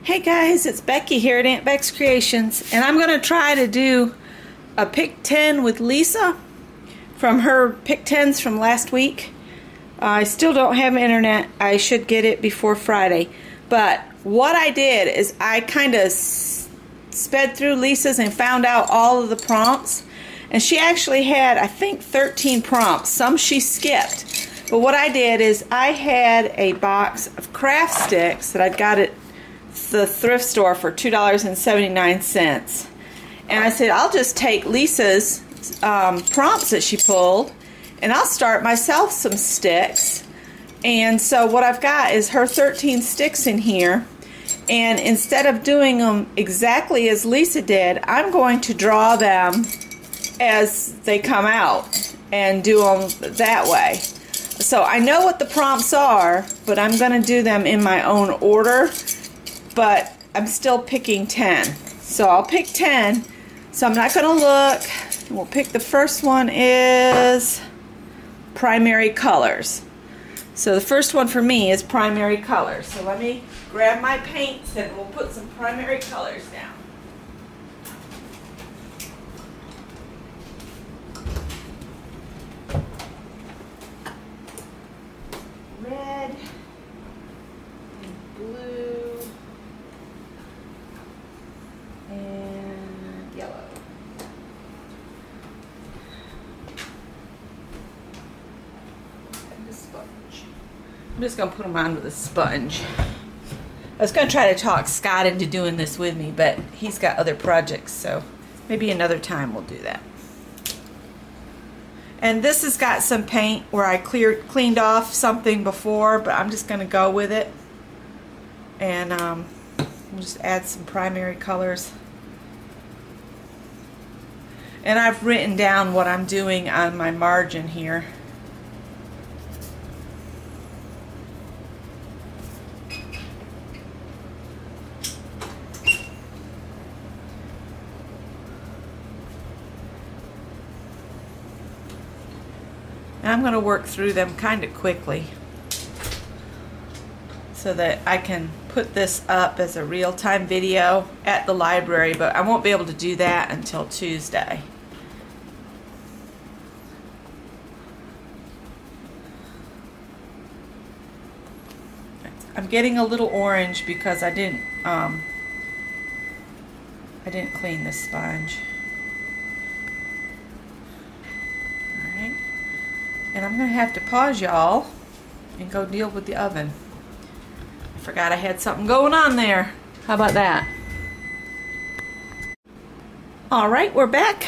Hey guys, it's Becky here at Aunt Beck's Creations, and I'm going to try to do a pick 10 with Lisa from her pick 10s from last week. I still don't have internet. I should get it before Friday. But what I did is I kind of sped through Lisa's and found out all of the prompts. And she actually had, I think, 13 prompts. Some she skipped. But what I did is I had a box of craft sticks that I'd got at the thrift store for $2.79. And I said, I'll just take Lisa's prompts that she pulled, and I'll start myself some sticks. And so what I've got is her 13 sticks in here. And instead of doing them exactly as Lisa did, I'm going to draw them as they come out and do them that way. So I know what the prompts are, but I'm going to do them in my own order. But I'm still picking 10. So I'll pick 10. So I'm not going to look. We'll pick the first one is primary colors. So the first one for me is primary colors. So let me grab my paints and we'll put some primary colors down. Red and blue and yellow. And the sponge. I'm just going to put them on with a sponge. I was going to try to talk Scott into doing this with me, but he's got other projects, so maybe another time we'll do that. And this has got some paint where I cleaned off something before, but I'm just going to go with it. And we'll just add some primary colors. And I've written down what I'm doing on my margin here. And I'm going to work through them kind of quickly so that I can put this up as a real-time video at the library, but I won't be able to do that until Tuesday. I'm getting a little orange because I didn't clean the sponge. And I'm going to have to pause y'all and go deal with the oven. I forgot I had something going on there. How about that? Alright, we're back.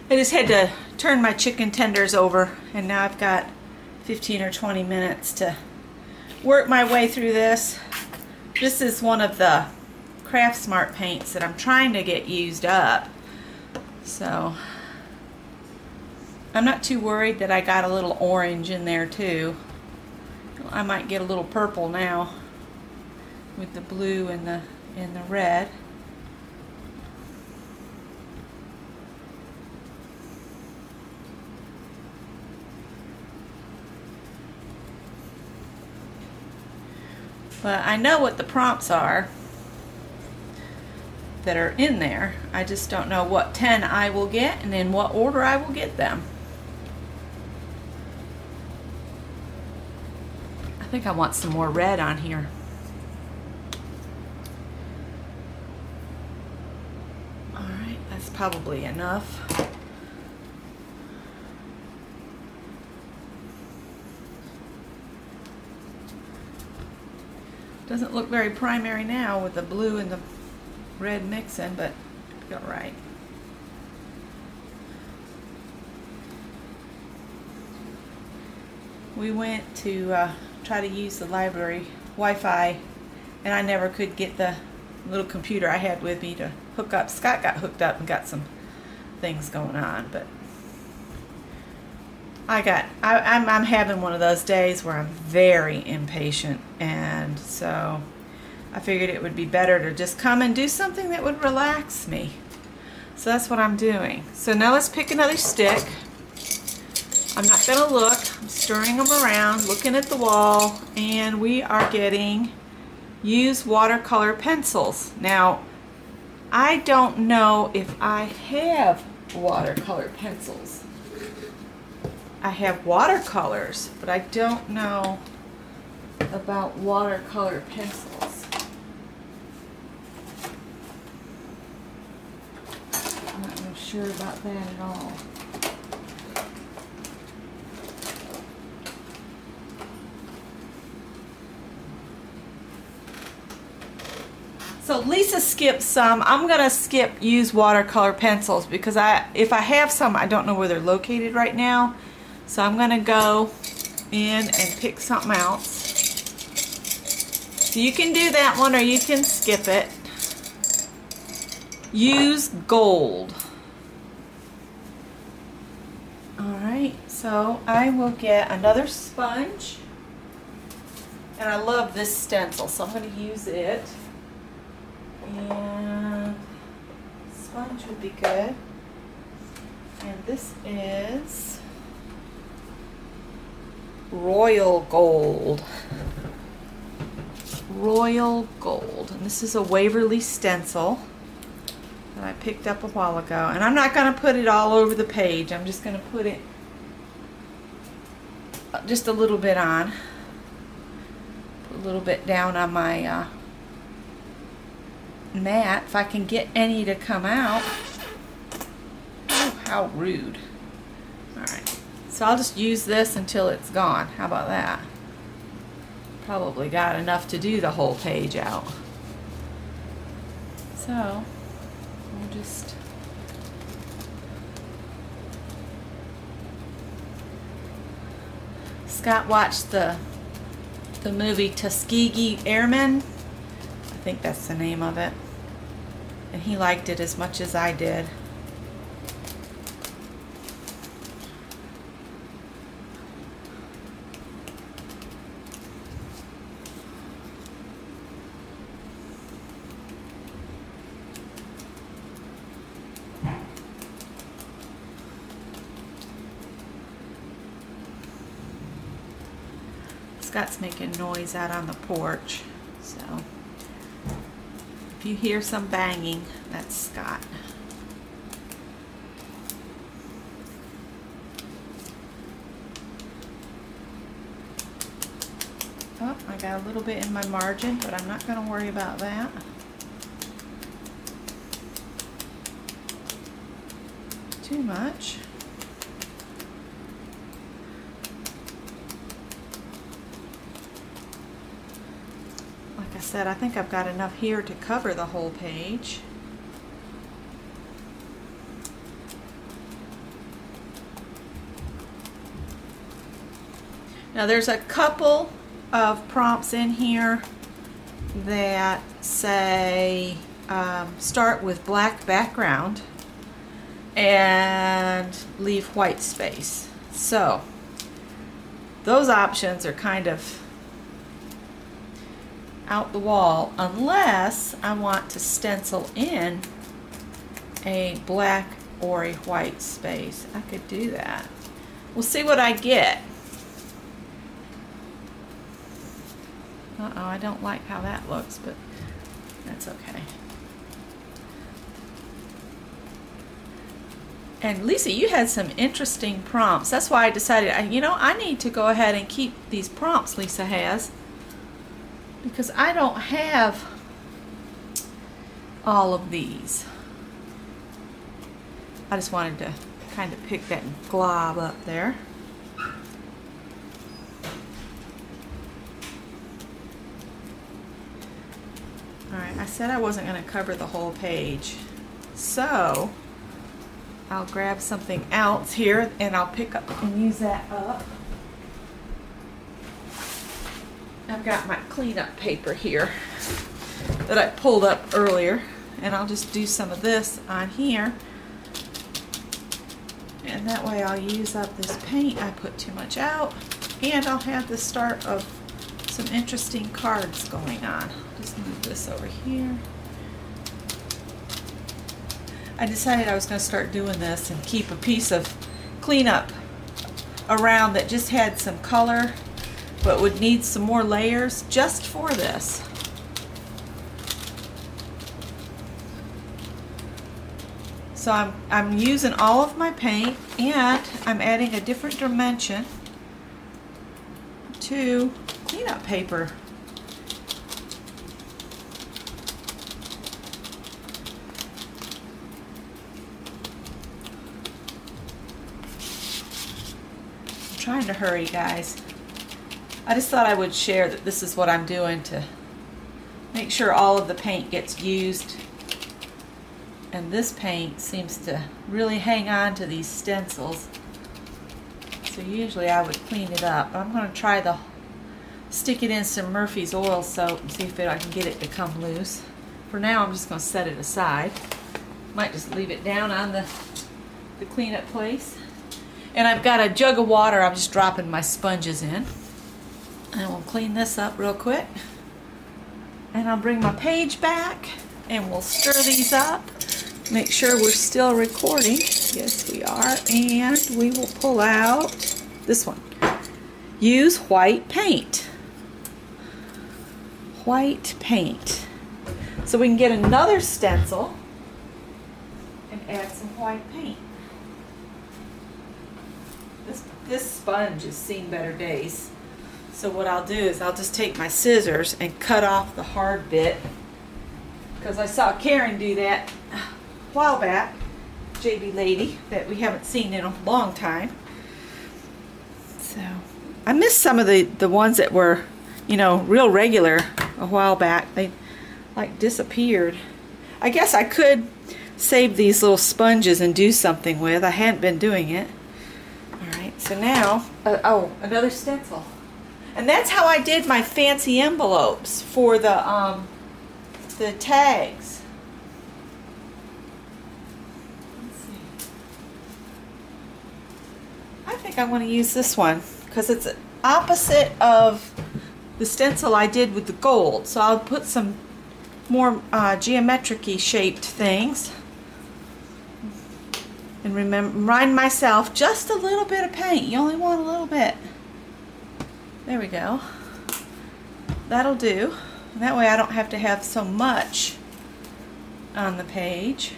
I just had to turn my chicken tenders over, and now I've got 15 or 20 minutes to work my way through this. This is one of the Craft Smart paints that I'm trying to get used up. So I'm not too worried that I got a little orange in there too. I might get a little purple now with the blue and the red. But I know what the prompts are that are in there. I just don't know what 10 I will get and in what order I will get them. I think I want some more red on here. Alright, that's probably enough. Doesn't look very primary now with the blue and the red mixing, but it'll be alright. We went to try to use the library Wi-Fi, and I never could get the little computer I had with me to hook up. Scott got hooked up and got some things going on, but I'm having one of those days where I'm very impatient, and so I figured it would be better to just come and do something that would relax me. So that's what I'm doing. So now let's pick another stick. I'm not going to look. I'm stirring them around, looking at the wall, and we are getting use watercolor pencils. Now, I don't know if I have watercolor pencils. I have watercolors, but I don't know about watercolor pencils. I'm not real sure about that at all. So Lisa skipped some. I'm gonna skip use watercolor pencils because if I have some, I don't know where they're located right now. So I'm gonna go in and pick something else. So you can do that one or you can skip it. Use gold. Alright, so I will get another sponge. And I love this stencil, so I'm going to use it. And sponge would be good. And this is Royal Gold. Royal Gold. And this is a Waverly stencil that I picked up a while ago. And I'm not going to put it all over the page. I'm just going to put it just a little bit on. Put a little bit down on my mat. If I can get any to come out. Oh, how rude. Alright. So I'll just use this until it's gone. How about that? Probably got enough to do the whole page out. So we'll just Scott watched the movie Tuskegee Airmen. I think that's the name of it. And he liked it as much as I did. Scott's making noise out on the porch, so if you hear some banging, that's Scott. Oh, I got a little bit in my margin, but I'm not going to worry about that. Too much. Like I said, I think I've got enough here to cover the whole page. Now there's a couple of prompts in here that say start with black background and leave white space. So those options are kind of out the wall unless I want to stencil in a black or a white space. I could do that. We'll see what I get. Uh-oh, I don't like how that looks, but that's okay. And Lisa, you had some interesting prompts. That's why I decided, you know, I need to go ahead and keep these prompts Lisa has, because I don't have all of these. I just wanted to kind of pick that glob up there. Alright, I said I wasn't going to cover the whole page, so I'll grab something else here and I'll pick up and use that up. I've got my cleanup paper here that I pulled up earlier, and I'll just do some of this on here, and that way I'll use up this paint I put too much out, and I'll have the start of some interesting cards going on. Just move this over here. I decided I was going to start doing this and keep a piece of cleanup around that just had some color but would need some more layers just for this. So I'm using all of my paint, and I'm adding a different dimension to cleanup paper. I'm trying to hurry, guys. I just thought I would share that this is what I'm doing to make sure all of the paint gets used. And this paint seems to really hang on to these stencils. So usually I would clean it up. But I'm going to try to stick it in some Murphy's oil soap and see if I can get it to come loose. For now, I'm just going to set it aside. Might just leave it down on the cleanup place. And I've got a jug of water I'm just dropping my sponges in. And we'll clean this up real quick. And I'll bring my page back and we'll stir these up. Make sure we're still recording. Yes, we are. And we will pull out this one. Use white paint. White paint. So we can get another stencil and add some white paint. This sponge has seen better days. So what I'll do is I'll just take my scissors and cut off the hard bit, because I saw Karen do that a while back, JB Lady, that we haven't seen in a long time. So I missed some of the ones that were, you know, real regular a while back. They like disappeared. I guess I could save these little sponges and do something with. I hadn't been doing it. Alright, so now, oh, another stencil. And that's how I did my fancy envelopes for the tags. Let's see. I think I want to use this one because it's opposite of the stencil I did with the gold. So I'll put some more geometric-y shaped things. And remind myself, just a little bit of paint. You only want a little bit. There we go. That'll do. That way I don't have to have so much on the page.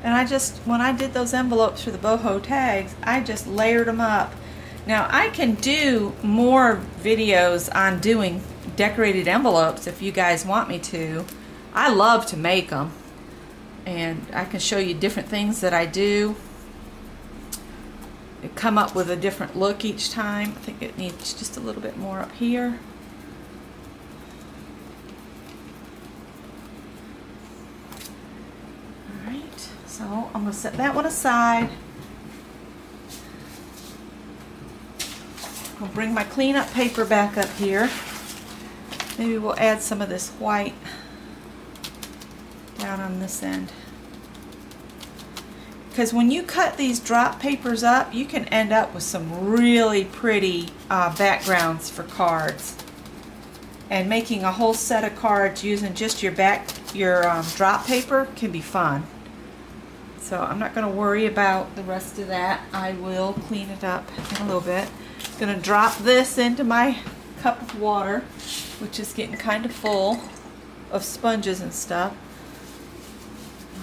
And when I did those envelopes for the boho tags, I just layered them up. Now I can do more videos on doing decorated envelopes if you guys want me to. I love to make them. And I can show you different things that I do. It come up with a different look each time. I think it needs just a little bit more up here. So I'm going to set that one aside. I'll bring my cleanup paper back up here. Maybe we'll add some of this white down on this end. Because when you cut these drop papers up, you can end up with some really pretty backgrounds for cards. And making a whole set of cards using just your drop paper can be fun. So I'm not going to worry about the rest of that. I will clean it up in a little bit. I'm going to drop this into my cup of water, which is getting kind of full of sponges and stuff.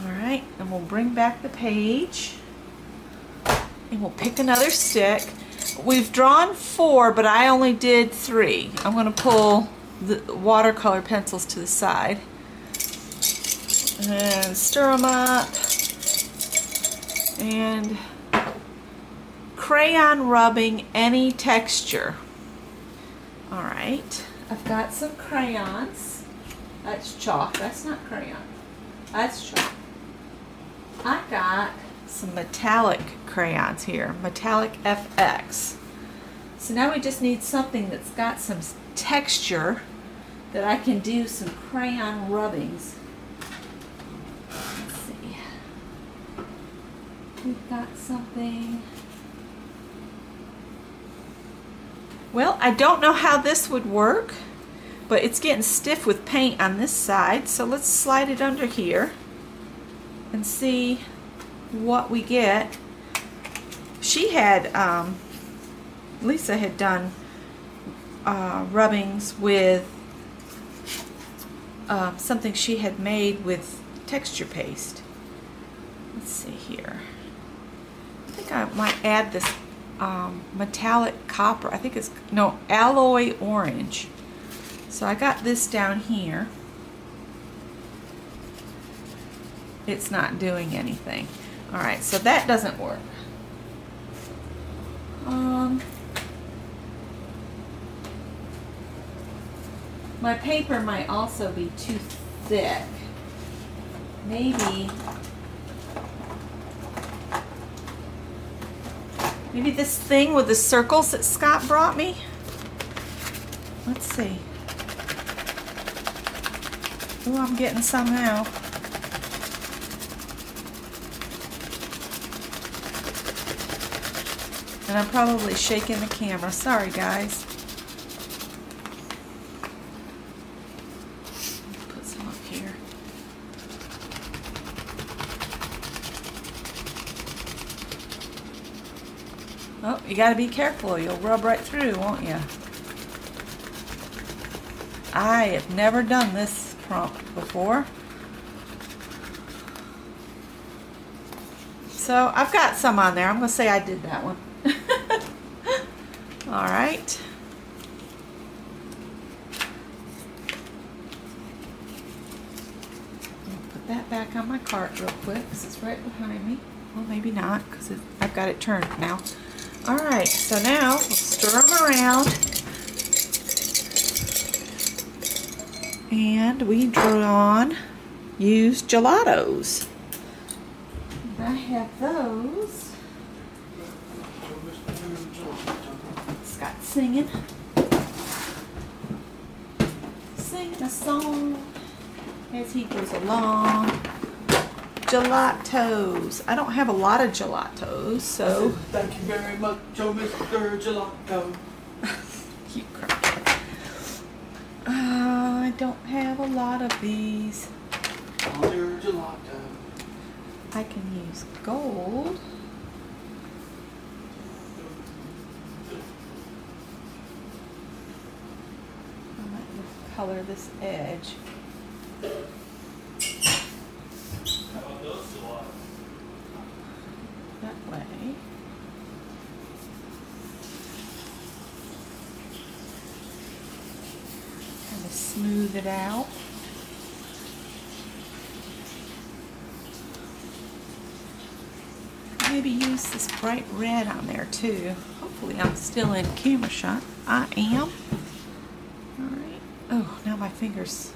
Alright, and we'll bring back the page. And we'll pick another stick. We've drawn 4, but I only did 3. I'm going to pull the watercolor pencils to the side. And stir them up. And crayon rubbing any texture. Alright, I've got some crayons. That's chalk, that's not crayon. That's chalk. I got some metallic crayons here, metallic FX. So now we just need something that's got some texture that I can do some crayon rubbings. We've got something. Well, I don't know how this would work, but it's getting stiff with paint on this side, so let's slide it under here and see what we get. She had, Lisa had done rubbings with something she had made with texture paste. Let's see here. I think I might add this metallic copper. I think it's, no, alloy orange. So I got this down here. It's not doing anything. Alright, so that doesn't work. My paper might also be too thick. Maybe this thing with the circles that Scott brought me. Let's see. Oh, I'm getting some now. And I'm probably shaking the camera. Sorry, guys. Put some up here. Oh, you gotta be careful. You'll rub right through, won't you? I have never done this prompt before. So I've got some on there. I'm gonna say I did that one. All right. I'll put that back on my cart real quick because it's right behind me. Well, maybe not because I've got it turned now. All right, so now we'll stir them around. And we drew on used gelatos. And I have those. Scott singing a song as he goes along. Gelatos. I don't have a lot of gelatos, so. Thank you very much, oh Mr. Gelato. You crack. I don't have a lot of these. Mr. Gelato. I can use gold. I might just color this edge. That way. Kind of smooth it out. Maybe use this bright red on there too. Hopefully I'm still in camera shot. I am. Alright. Oh, now my fingers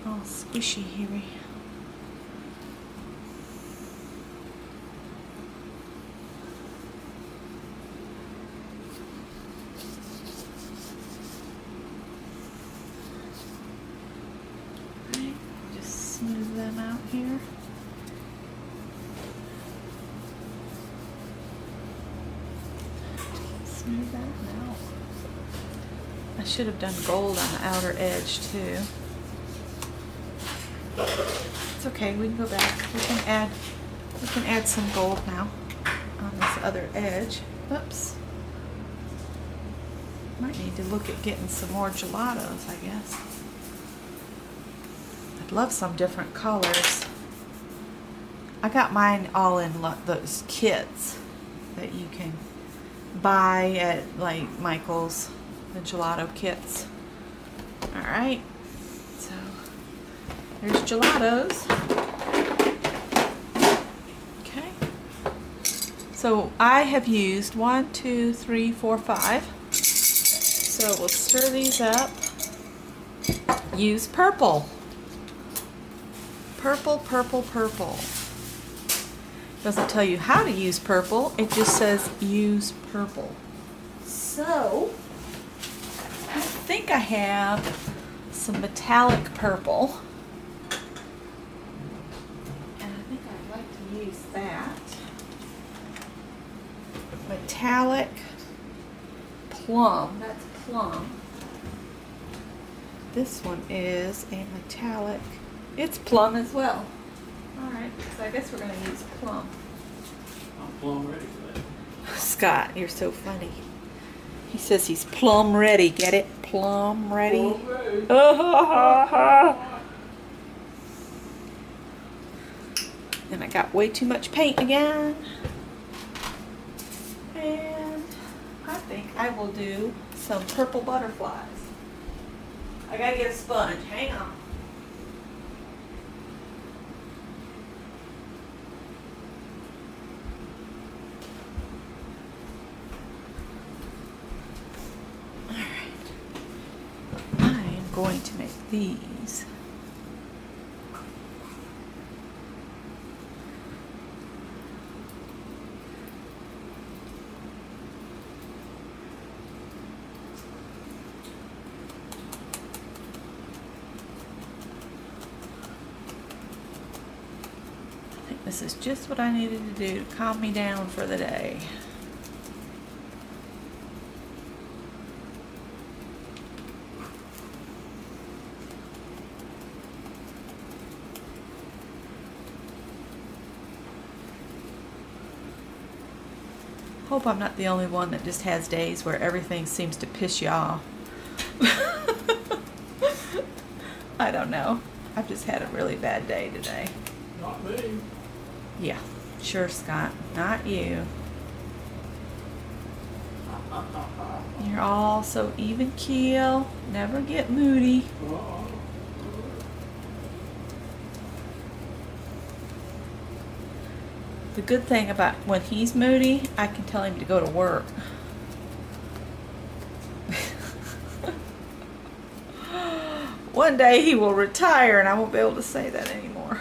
all squishy here. Alright, just smooth them out here. Smooth that out. I should have done gold on the outer edge too. It's okay, we can go back. We can add some gold now on this other edge. Oops. Might need to look at getting some more gelatos, I guess. I'd love some different colors. I got mine all in those kits that you can buy at like Michael's, the gelato kits. Alright, so there's gelatos. Okay, so I have used 1, 2, 3, 4, 5. So we'll stir these up. Use purple. Purple, purple, purple. Doesn't tell you how to use purple, it just says use purple. So I think I have some metallic purple, and I think I'd like to use that. Metallic plum. That's plum. This one is a metallic. It's plum as well. Alright, so I guess we're going to use plum. I'm plumb ready for that. Scott, you're so funny. He says he's plum ready. Get it? Plum ready. And I got way too much paint again. And I think I will do some purple butterflies. I gotta get a sponge. Hang on. Going to make these. I think this is just what I needed to do to calm me down for the day. Hope I'm not the only one that just has days where everything seems to piss you off. I don't know. I've just had a really bad day today. Not me. Yeah, sure, Scott. Not you. You're all so even keel. Never get moody. The good thing about when he's moody, I can tell him to go to work. One day he will retire and I won't be able to say that anymore.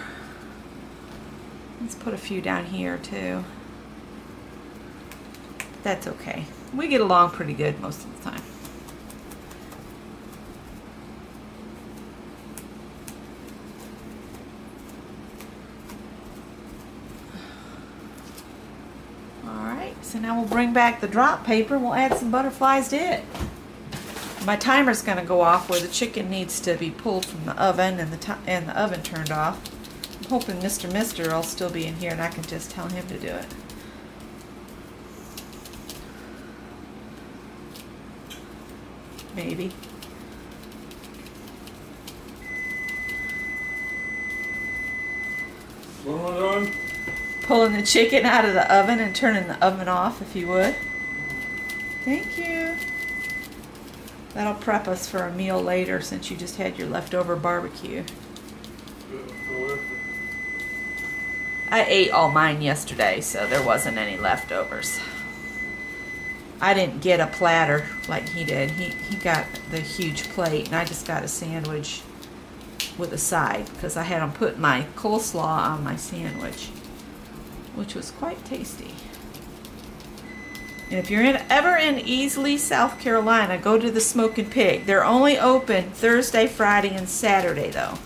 Let's put a few down here too. That's okay. We get along pretty good most of the time. So now we'll bring back the drop paper and we'll add some butterflies to it. My timer's going to go off where the chicken needs to be pulled from the oven and the oven turned off. I'm hoping Mr. Mister will still be in here and I can just tell him to do it. Maybe. What am I doing? Pulling the chicken out of the oven and turning the oven off, if you would. Thank you. That'll prep us for a meal later since you just had your leftover barbecue. I ate all mine yesterday, so there wasn't any leftovers. I didn't get a platter like he did. He got the huge plate, and I just got a sandwich with a side because I had him put my coleslaw on my sandwich, which was quite tasty. And if you're ever in Easley, South Carolina, go to the Smokin' Pig. They're only open Thursday, Friday, and Saturday, though.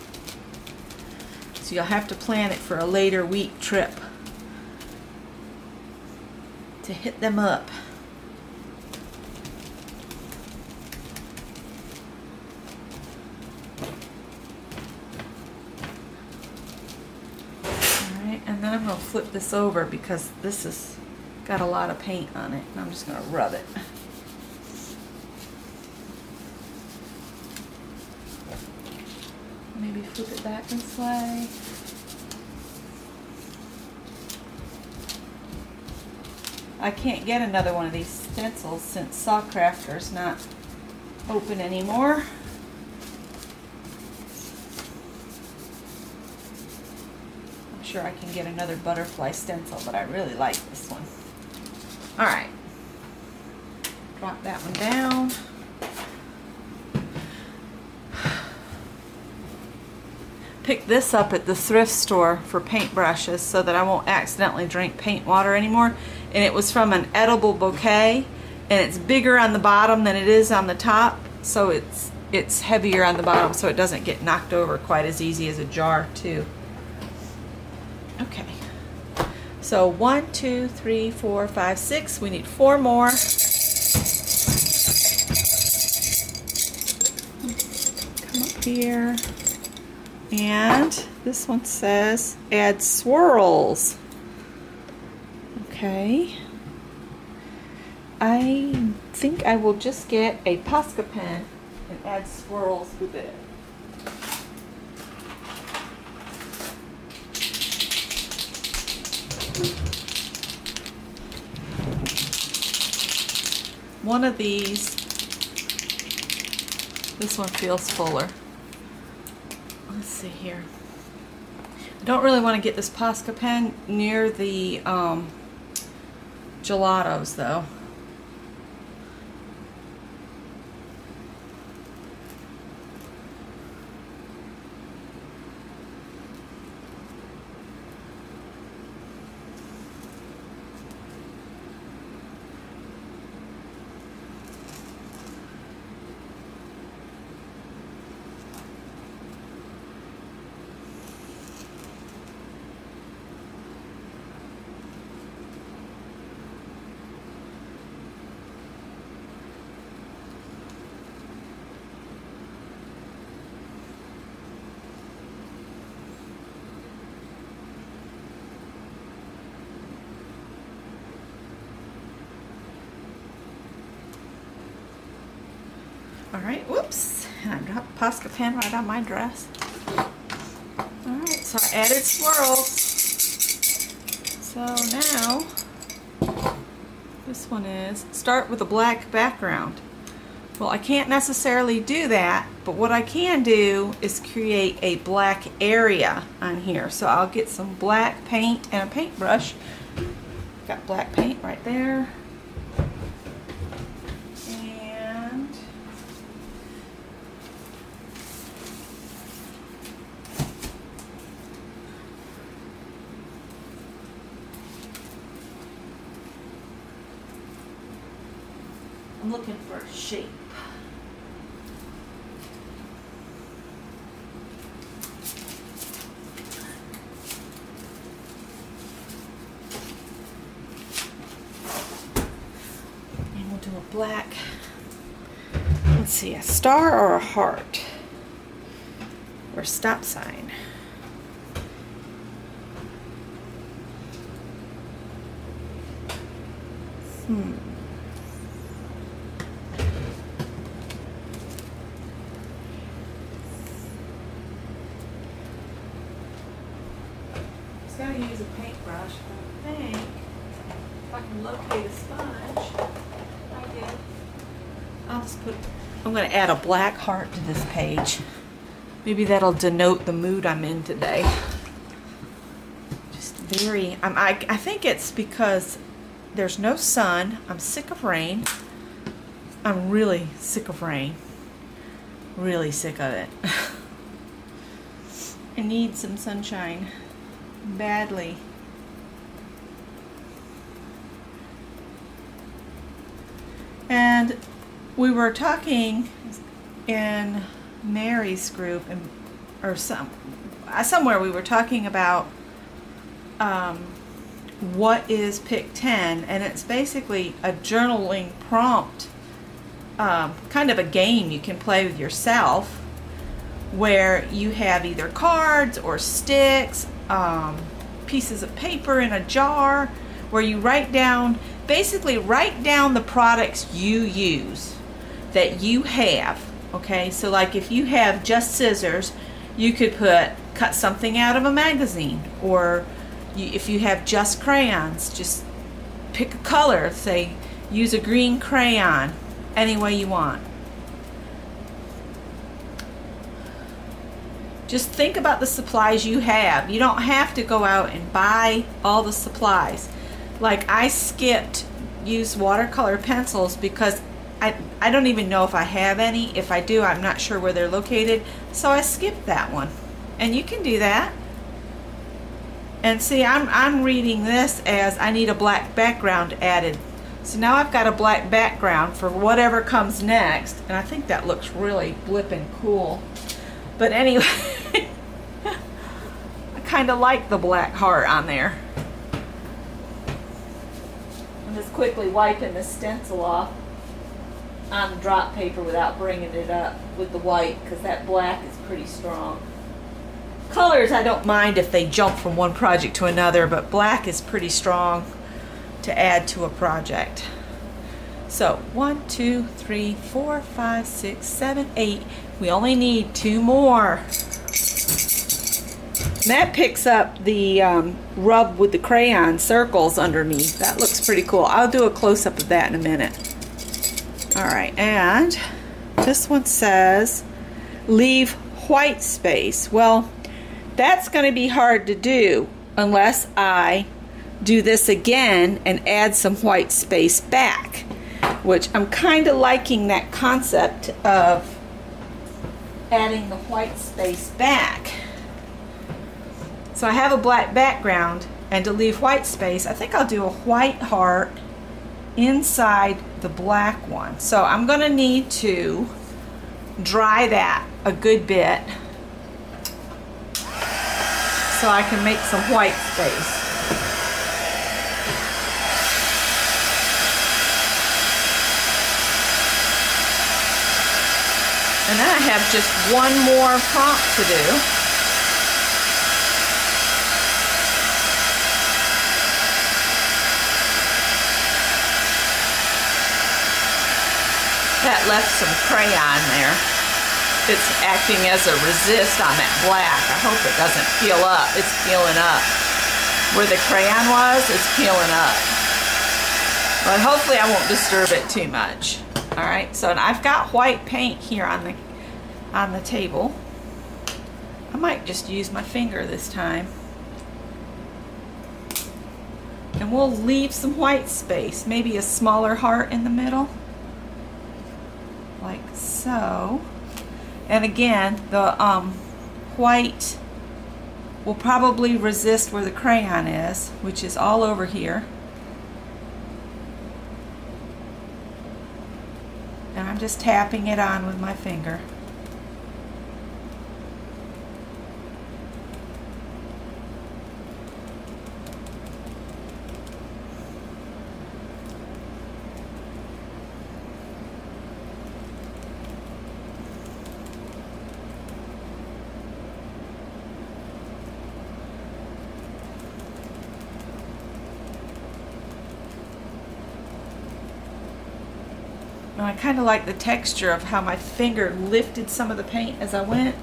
So you'll have to plan it for a later week trip to hit them up. Alright, and then I'm going to flip this over because this has got a lot of paint on it, and I'm just going to rub it. Maybe flip it back this way. I can't get another one of these stencils since Sawcrafter's not open anymore. I'm sure I can get another butterfly stencil, but I really like this one. Alright. Drop that one down. Picked this up at the thrift store for paintbrushes so that I won't accidentally drink paint water anymore. And it was from an edible bouquet, and it's bigger on the bottom than it is on the top, so it's heavier on the bottom so it doesn't get knocked over quite as easy as a jar too. Okay. So 1, 2, 3, 4, 5, 6. We need 4 more. here. And this one says add swirls. Okay. I think I will just get a Posca pen and add swirls with it. One of these, this one feels fuller. Let's see here. I don't really want to get this Posca pen near the gelatos though. Alright, whoops, and I dropped Posca pen right on my dress. Alright, so I added swirls. So now, this one is, start with a black background. Well, I can't necessarily do that, but what I can do is create a black area on here. So I'll get some black paint and a paintbrush. Got black paint right there. I'm looking for a shape. And we'll do a black, let's see, a star or a heart? Or a stop sign? I gotta use a paintbrush, but I think if I can locate a sponge, I did. I'll just put, I'm gonna add a black heart to this page. Maybe that'll denote the mood I'm in today. Just very, I think it's because there's no sun. I'm sick of rain. I'm really sick of rain. Really sick of it. I need some sunshine. Badly. And we were talking in Mary's group, or somewhere we were talking about what is Pick 10, and it's basically a journaling prompt, kind of a game you can play with yourself, where you have either cards or sticks, pieces of paper in a jar, where you basically write down the products you use that you have. Okay, so like if you have just scissors, you could cut something out of a magazine, or if you have just crayons, just pick a color, say use a green crayon any way you want. Just think about the supplies you have. You don't have to go out and buy all the supplies. Like I skipped use watercolor pencils because I don't even know if I have any. If I do, I'm not sure where they're located. So I skipped that one. And you can do that. And see, I'm reading this as I need a black background added. So now I've got a black background for whatever comes next. And I think that looks really blippin' cool. But anyway, I kind of like the black heart on there. I'm just quickly wiping the stencil off. on the drop paper without bringing it up with the white, because that black is pretty strong. Colors, I don't mind if they jump from one project to another, but black is pretty strong to add to a project. So 1, 2, 3, 4, 5, 6, 7, 8. We only need 2 more. And that picks up the rub with the crayon circles underneath. That looks pretty cool. I'll do a close-up of that in a minute. Alright, and this one says leave white space. Well, that's going to be hard to do unless I do this again and add some white space back, which I'm kind of liking that concept of adding the white space back. So I have a black background, and to leave white space, I think I'll do a white heart inside the black one. So I'm going to need to dry that a good bit so I can make some white space. And then I have just one more prompt to do. That left some crayon there. It's acting as a resist on that black. I hope it doesn't peel up. It's peeling up. Where the crayon was, it's peeling up. But hopefully I won't disturb it too much. Alright, so I've got white paint here on the table. I might just use my finger this time. And we'll leave some white space. Maybe a smaller heart in the middle. Like so. And again, the white will probably resist where the crayon is, which is all over here. And I'm just tapping it on with my finger. Now I kind of like the texture of how my finger lifted some of the paint as I went.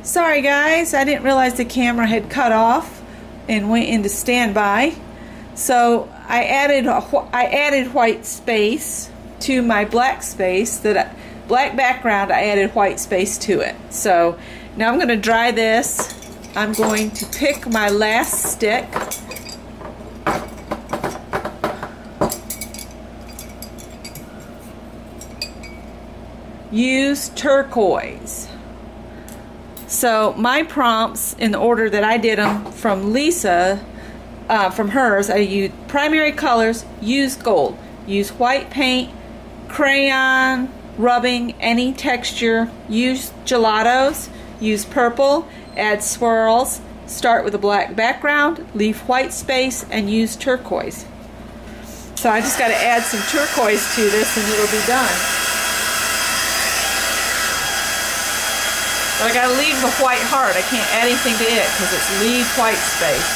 Sorry guys, I didn't realize the camera had cut off and went into standby. So I added white space to my black space. Black background, I added white space to it. So now I'm going to dry this. I'm going to pick my last stick. Use turquoise. So my prompts, in the order that I did them from Lisa, from hers, I used primary colors, use gold. Use white paint, crayon, rubbing, any texture. Use gelatos, use purple, add swirls, start with a black background, leave white space, and use turquoise. So I just got to add some turquoise to this and it'll be done. But I gotta leave the white heart. I can't add anything to it because it's leave white space.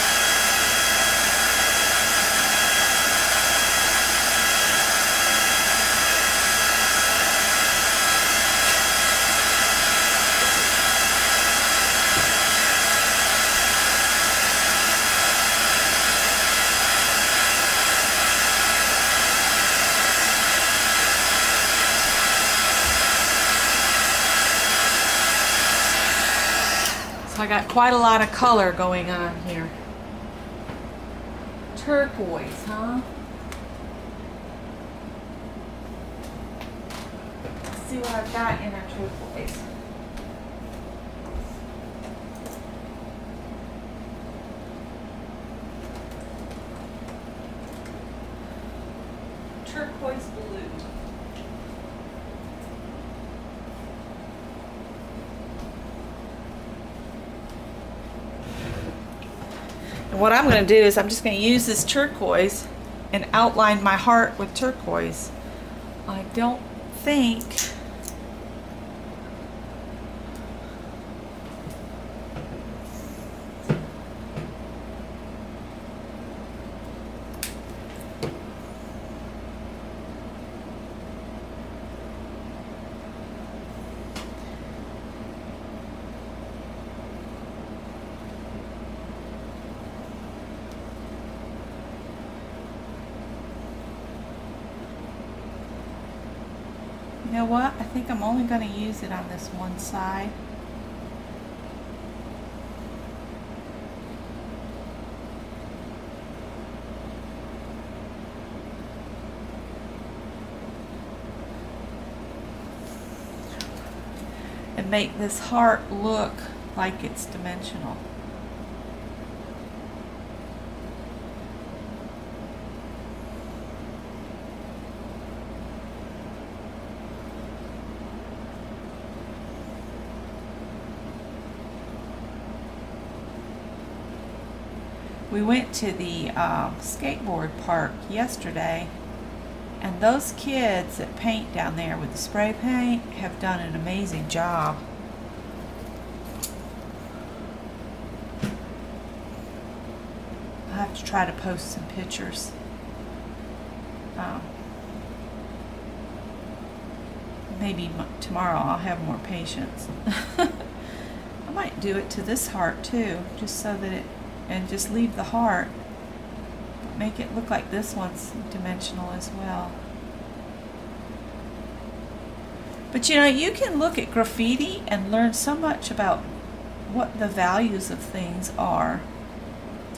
So I got quite a lot of color going on here. Turquoise, huh? Let's see what I've got in our turquoise. Turquoise blue. And what I'm going to do is I'm just going to use this turquoise and outlined my heart with turquoise. I don't think you know what? I think I'm only going to use it on this one side. And make this heart look like it's dimensional. We went to the skateboard park yesterday, and those kids that paint down there with the spray paint have done an amazing job. I have to try to post some pictures. Maybe tomorrow I'll have more patience. I might do it to this heart too, just so that it, and just leave the heart, make it look like this one's dimensional as well. But you know, you can look at graffiti and learn so much about what the values of things are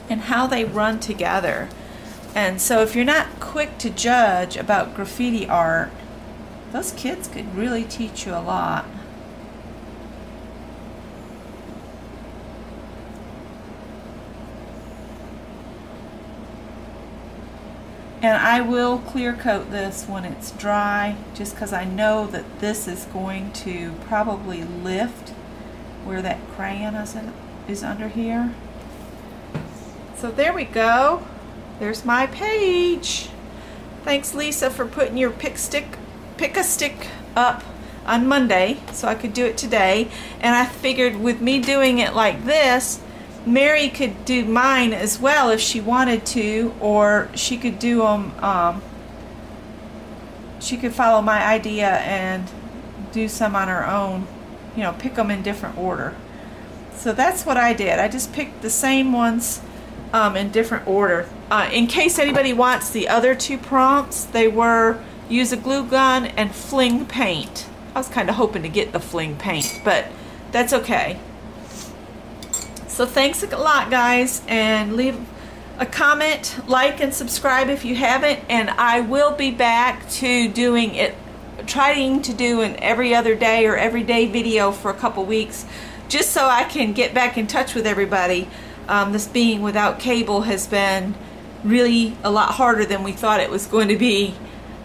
and how they run together. And so if you're not quick to judge about graffiti art, those kids could really teach you a lot. And I will clear coat this when it's dry, just because I know that this is going to probably lift where that crayon is under here. So there we go. There's my page. Thanks, Lisa, for putting your pick a stick up on Monday so I could do it today. And I figured with me doing it like this, Mary could do mine as well if she wanted to, or she could do them, she could follow my idea and do some on her own, you know, pick them in different order. So that's what I did. I just picked the same ones in different order. In case anybody wants the other two prompts, they were use a glue gun and fling paint. I was kind of hoping to get the fling paint, but that's okay. So thanks a lot, guys, and leave a comment, like, and subscribe if you haven't, and I will be back to doing it, trying to do an every other day or every day video for a couple weeks, just so I can get back in touch with everybody. This being without cable has been really a lot harder than we thought it was going to be.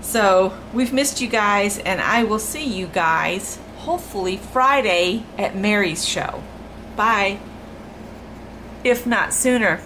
So we've missed you guys, and I will see you guys hopefully Friday at Mary's show. Bye. If not sooner.